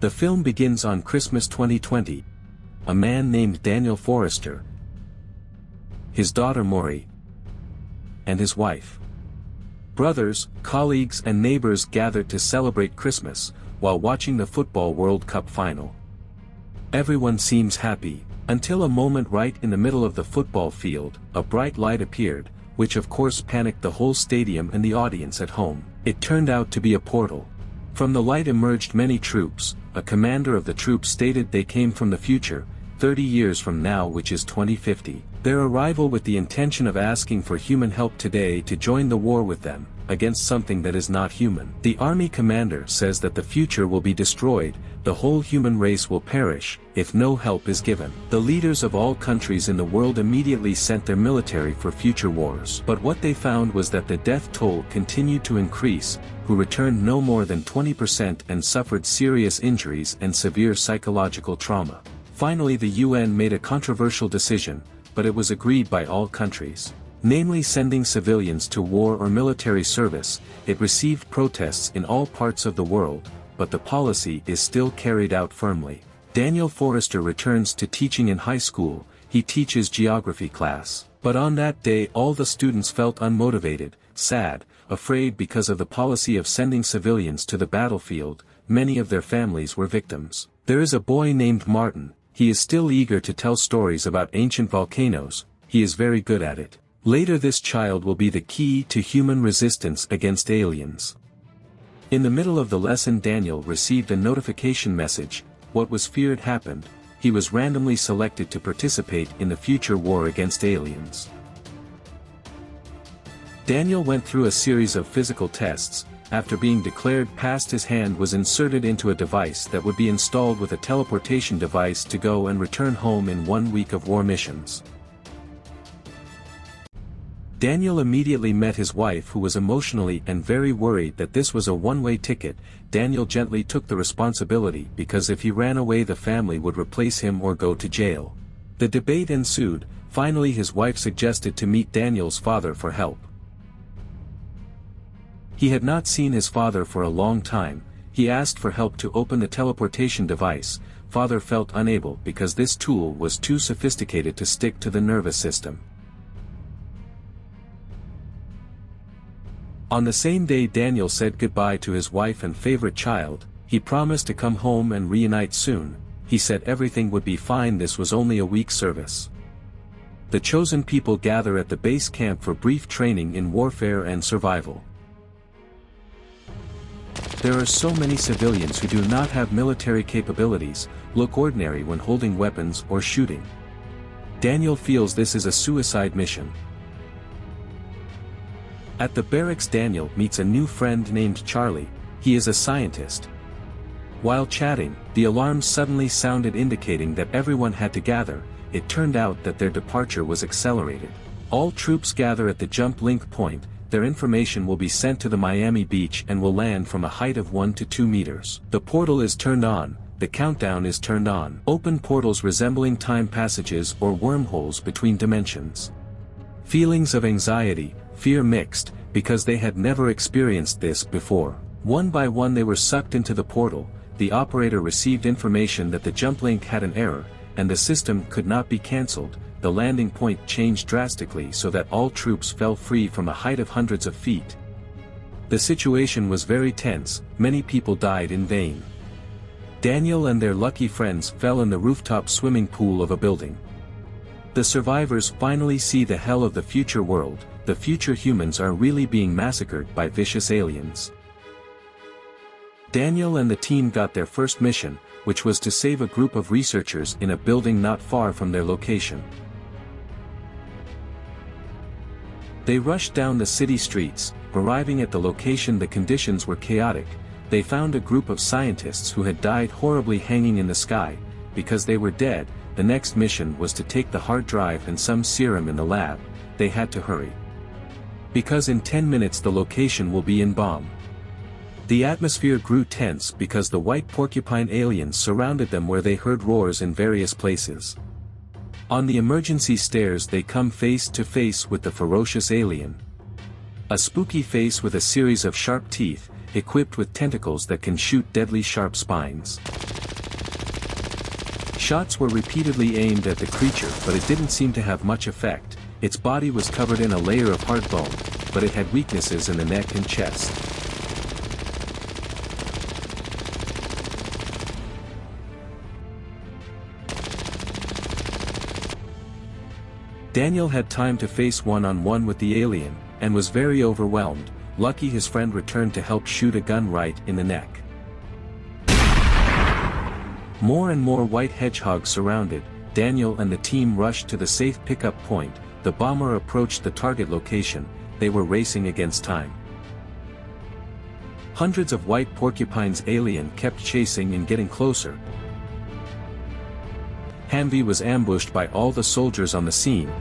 The film begins on Christmas 2020. A man named Daniel Forrester, his daughter Maury, and his wife, brothers, colleagues and neighbors gathered to celebrate Christmas, while watching the Football World Cup final. Everyone seems happy, until a moment right in the middle of the football field, a bright light appeared, which of course panicked the whole stadium and the audience at home. It turned out to be a portal. From the light emerged many troops. A commander of the troops stated they came from the future, 30 years from now, which is 2050. Their arrival with the intention of asking for human help today to join the war with them, against something that is not human. The army commander says that the future will be destroyed, the whole human race will perish, if no help is given. The leaders of all countries in the world immediately sent their military for future wars. But what they found was that the death toll continued to increase, who returned no more than 20% and suffered serious injuries and severe psychological trauma. Finally, the UN made a controversial decision, but it was agreed by all countries. Namely, sending civilians to war or military service. It received protests in all parts of the world, but the policy is still carried out firmly. Daniel Forrester returns to teaching in high school. He teaches geography class. But on that day all the students felt unmotivated, sad, afraid because of the policy of sending civilians to the battlefield. Many of their families were victims. There is a boy named Martin. He is still eager to tell stories about ancient volcanoes. He is very good at it. Later this child will be the key to human resistance against aliens. In the middle of the lesson Daniel received a notification message. What was feared happened. He was randomly selected to participate in the future war against aliens. Daniel went through a series of physical tests. After being declared passed, his hand was inserted into a device that would be installed with a teleportation device to go and return home in 1 week of war missions. Daniel immediately met his wife, who was emotionally and very worried that this was a one-way ticket. Daniel gently took the responsibility because if he ran away the family would replace him or go to jail. The debate ensued. Finally his wife suggested to meet Daniel's father for help. He had not seen his father for a long time. He asked for help to open the teleportation device. Father felt unable because this tool was too sophisticated to stick to the nervous system. On the same day Daniel said goodbye to his wife and favorite child. He promised to come home and reunite soon. He said everything would be fine, this was only a week's service. The chosen people gather at the base camp for brief training in warfare and survival. There are so many civilians who do not have military capabilities, look ordinary when holding weapons or shooting. Daniel feels this is a suicide mission. At the barracks Daniel meets a new friend named Charlie. He is a scientist. While chatting, the alarm suddenly sounded indicating that everyone had to gather. It turned out that their departure was accelerated. All troops gather at the jump link point. Their information will be sent to the Miami beach and will land from a height of 1 to 2 meters. The portal is turned on. The countdown is turned on. Open portals resembling time passages or wormholes between dimensions. Feelings of anxiety, fear mixed, because they had never experienced this before. One by one they were sucked into the portal. The operator received information that the jump link had an error, and the system could not be cancelled. The landing point changed drastically so that all troops fell free from a height of hundreds of feet. The situation was very tense. Many people died in vain. Daniel and their lucky friends fell in the rooftop swimming pool of a building. The survivors finally see the hell of the future world. The future humans are really being massacred by vicious aliens. Daniel and the team got their first mission, which was to save a group of researchers in a building not far from their location. They rushed down the city streets. Arriving at the location, the conditions were chaotic. They found a group of scientists who had died horribly hanging in the sky. Because they were dead, the next mission was to take the hard drive and some serum in the lab. They had to hurry. Because in 10 minutes the location will be in bomb. The atmosphere grew tense because the white porcupine aliens surrounded them, where they heard roars in various places. On the emergency stairs they come face to face with the ferocious alien. A spooky face with a series of sharp teeth, equipped with tentacles that can shoot deadly sharp spines. Shots were repeatedly aimed at the creature, but it didn't seem to have much effect. Its body was covered in a layer of hard bone, but it had weaknesses in the neck and chest. Daniel had time to face one-on-one with the alien, and was very overwhelmed. Lucky his friend returned to help shoot a gun right in the neck. More and more white hedgehogs surrounded. Daniel and the team rushed to the safe pickup point. The bomber approached the target location. They were racing against time. Hundreds of white porcupines. Alien kept chasing and getting closer. Humvee was ambushed by all the soldiers on the scene.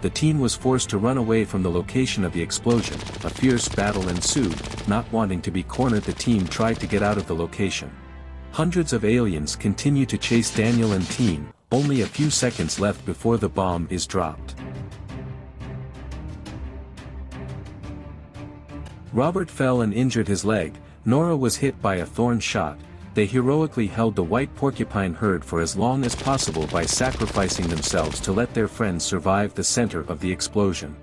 The team was forced to run away from the location of the explosion. A fierce battle ensued. Not wanting to be cornered, the team tried to get out of the location. Hundreds of aliens continue to chase Daniel and team. Only a few seconds left before the bomb is dropped. Robert fell and injured his leg. Nora was hit by a thorn shot. They heroically held the white porcupine herd for as long as possible by sacrificing themselves to let their friends survive the center of the explosion.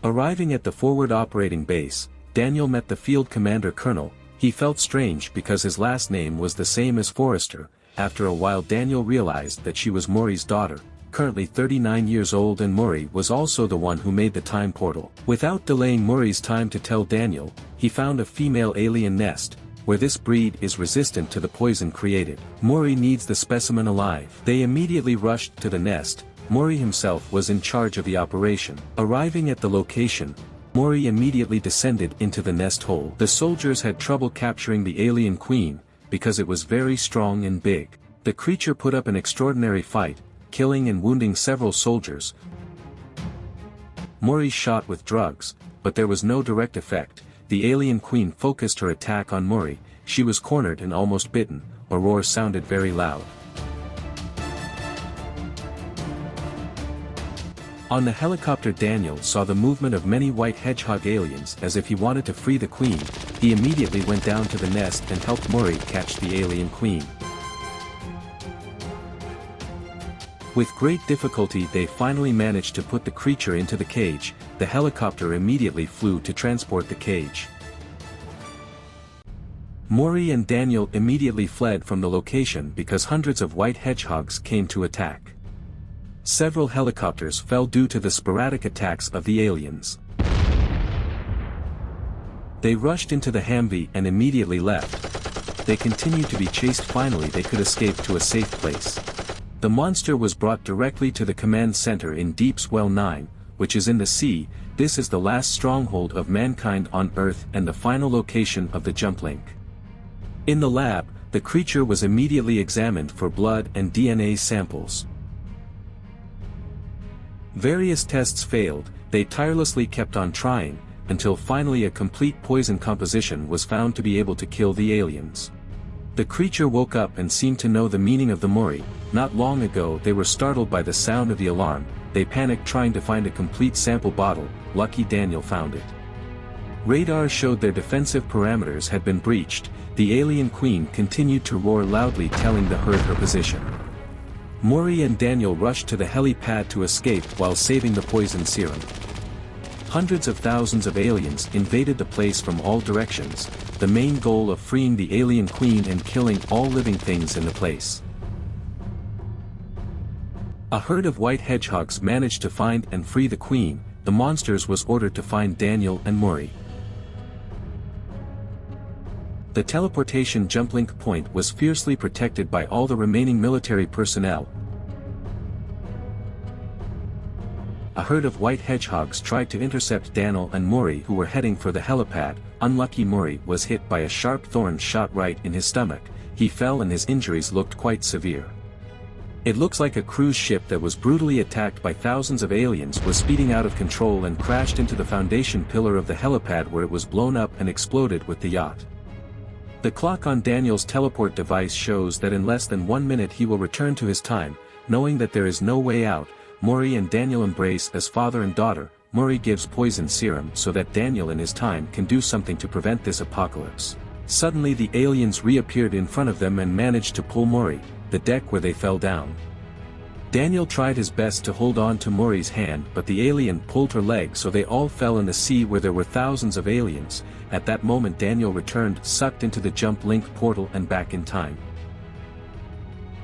Arriving at the forward operating base, Daniel met the field commander colonel. He felt strange because his last name was the same as Forrester. After a while Daniel realized that she was Maury's daughter, currently 39 years old, and Maury was also the one who made the time portal. Without delaying Maury's time to tell Daniel, he found a female alien nest, where this breed is resistant to the poison created. Maury needs the specimen alive. They immediately rushed to the nest. Maury himself was in charge of the operation. Arriving at the location, Maury immediately descended into the nest hole. The soldiers had trouble capturing the alien queen, because it was very strong and big. The creature put up an extraordinary fight, killing and wounding several soldiers. Maury shot with drugs, but there was no direct effect. The alien queen focused her attack on Maury. She was cornered and almost bitten. A roar sounded very loud. On the helicopter, Daniel saw the movement of many white hedgehog aliens. As if he wanted to free the queen, he immediately went down to the nest and helped Maury catch the alien queen. With great difficulty they finally managed to put the creature into the cage. The helicopter immediately flew to transport the cage. Maury and Daniel immediately fled from the location because hundreds of white hedgehogs came to attack. Several helicopters fell due to the sporadic attacks of the aliens. They rushed into the Humvee and immediately left. They continued to be chased. Finally they could escape to a safe place. The monster was brought directly to the command center in Deepswell 9, which is in the sea. This is the last stronghold of mankind on Earth and the final location of the jump link. In the lab, the creature was immediately examined for blood and DNA samples. Various tests failed. They tirelessly kept on trying, until finally a complete poison composition was found to be able to kill the aliens. The creature woke up and seemed to know the meaning of the Maury. Not long ago they were startled by the sound of the alarm. They panicked trying to find a complete sample bottle. Lucky Daniel found it. Radar showed their defensive parameters had been breached. The alien queen continued to roar loudly, telling the herd her position. Maury and Daniel rushed to the helipad to escape while saving the poison serum. Hundreds of thousands of aliens invaded the place from all directions, the main goal of freeing the alien queen and killing all living things in the place. A herd of white hedgehogs managed to find and free the queen. The monsters was ordered to find Daniel and Maury. The teleportation jumplink point was fiercely protected by all the remaining military personnel. A herd of white hedgehogs tried to intercept Daniel and Maury, who were heading for the helipad. Unlucky Maury was hit by a sharp thorn shot right in his stomach. He fell and his injuries looked quite severe. It looks like a cruise ship that was brutally attacked by thousands of aliens was speeding out of control and crashed into the foundation pillar of the helipad, where it was blown up and exploded with the yacht. The clock on Daniel's teleport device shows that in less than 1 minute he will return to his time. Knowing that there is no way out, Mori and Daniel embrace as father and daughter. Mori gives poison serum so that Daniel in his time can do something to prevent this apocalypse. Suddenly the aliens reappeared in front of them and managed to pull Mori, the deck where they fell down. Daniel tried his best to hold on to Mori's hand, but the alien pulled her leg, so they all fell in the sea where there were thousands of aliens. At that moment Daniel returned, sucked into the jump link portal and back in time.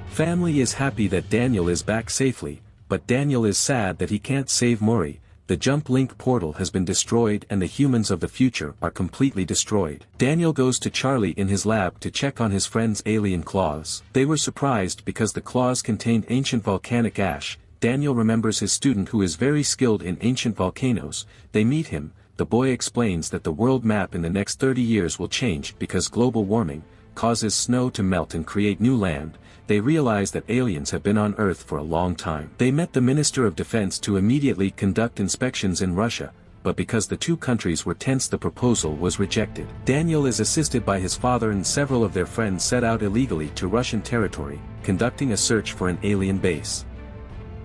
Family is happy that Daniel is back safely, but Daniel is sad that he can't save Mori. The jump link portal has been destroyed and the humans of the future are completely destroyed. Daniel goes to Charlie in his lab to check on his friend's alien claws. They were surprised because the claws contained ancient volcanic ash. Daniel remembers his student who is very skilled in ancient volcanoes. They meet him. The boy explains that the world map in the next 30 years will change because global warming causes snow to melt and create new land. They realize that aliens have been on Earth for a long time. They met the Minister of Defense to immediately conduct inspections in Russia, but because the two countries were tense the proposal was rejected. Daniel is assisted by his father and several of their friends set out illegally to Russian territory, conducting a search for an alien base.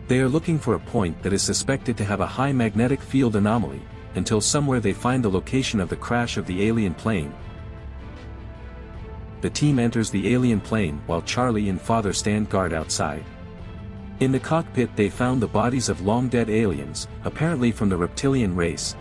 They are looking for a point that is suspected to have a high magnetic field anomaly, until somewhere they find the location of the crash of the alien plane. The team enters the alien plane while Charlie and father stand guard outside. In the cockpit they found the bodies of long-dead aliens, apparently from the reptilian race.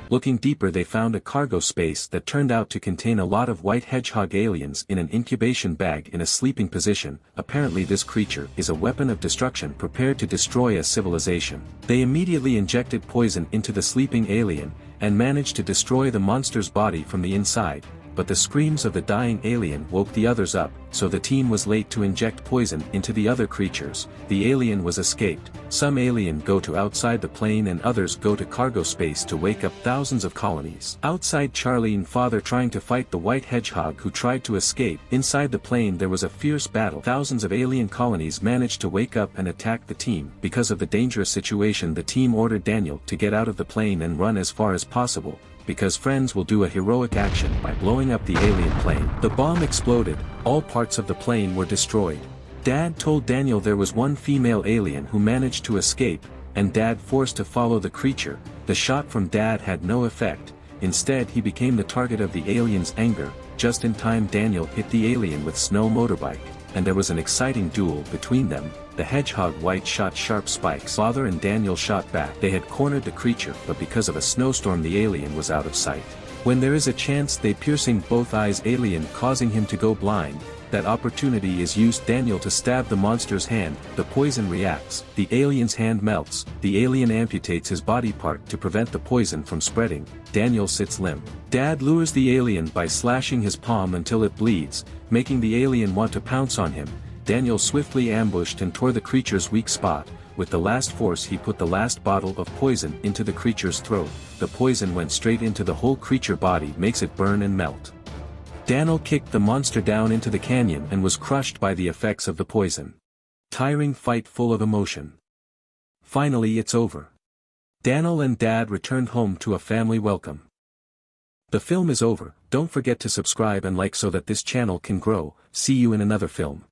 Looking deeper they found a cargo space that turned out to contain a lot of white hedgehog aliens in an incubation bag in a sleeping position. Apparently this creature is a weapon of destruction prepared to destroy a civilization. They immediately injected poison into the sleeping alien, and managed to destroy the monster's body from the inside. But the screams of the dying alien woke the others up, so the team was late to inject poison into the other creatures. The alien was escaped. Some alien go to outside the plane and others go to cargo space to wake up thousands of colonies. Outside Charlie and father trying to fight the white hedgehog who tried to escape. Inside the plane there was a fierce battle. Thousands of alien colonies managed to wake up and attack the team. Because of the dangerous situation the team ordered Daniel to get out of the plane and run as far as possible, because friends will do a heroic action by blowing up the alien plane. The bomb exploded, all parts of the plane were destroyed. Dad told Daniel there was one female alien who managed to escape, and Dad forced to follow the creature. The shot from Dad had no effect, instead he became the target of the alien's anger. Just in time Daniel hit the alien with snow motorbike, and there was an exciting duel between them. The hedgehog white shot sharp spikes. Father and Daniel shot back. They had cornered the creature, but because of a snowstorm the alien was out of sight. When there is a chance they piercing both eyes alien causing him to go blind. That opportunity is used. Daniel to stab the monster's hand. The poison reacts. The alien's hand melts. The alien amputates his body part to prevent the poison from spreading. Daniel sits limp. Dad lures the alien by slashing his palm until it bleeds, making the alien want to pounce on him. Daniel swiftly ambushed and tore the creature's weak spot. With the last force he put the last bottle of poison into the creature's throat. The poison went straight into the whole creature body, makes it burn and melt. Daniel kicked the monster down into the canyon and was crushed by the effects of the poison. Tiring fight full of emotion. Finally it's over. Daniel and Dad returned home to a family welcome. The film is over. Don't forget to subscribe and like so that this channel can grow. See you in another film.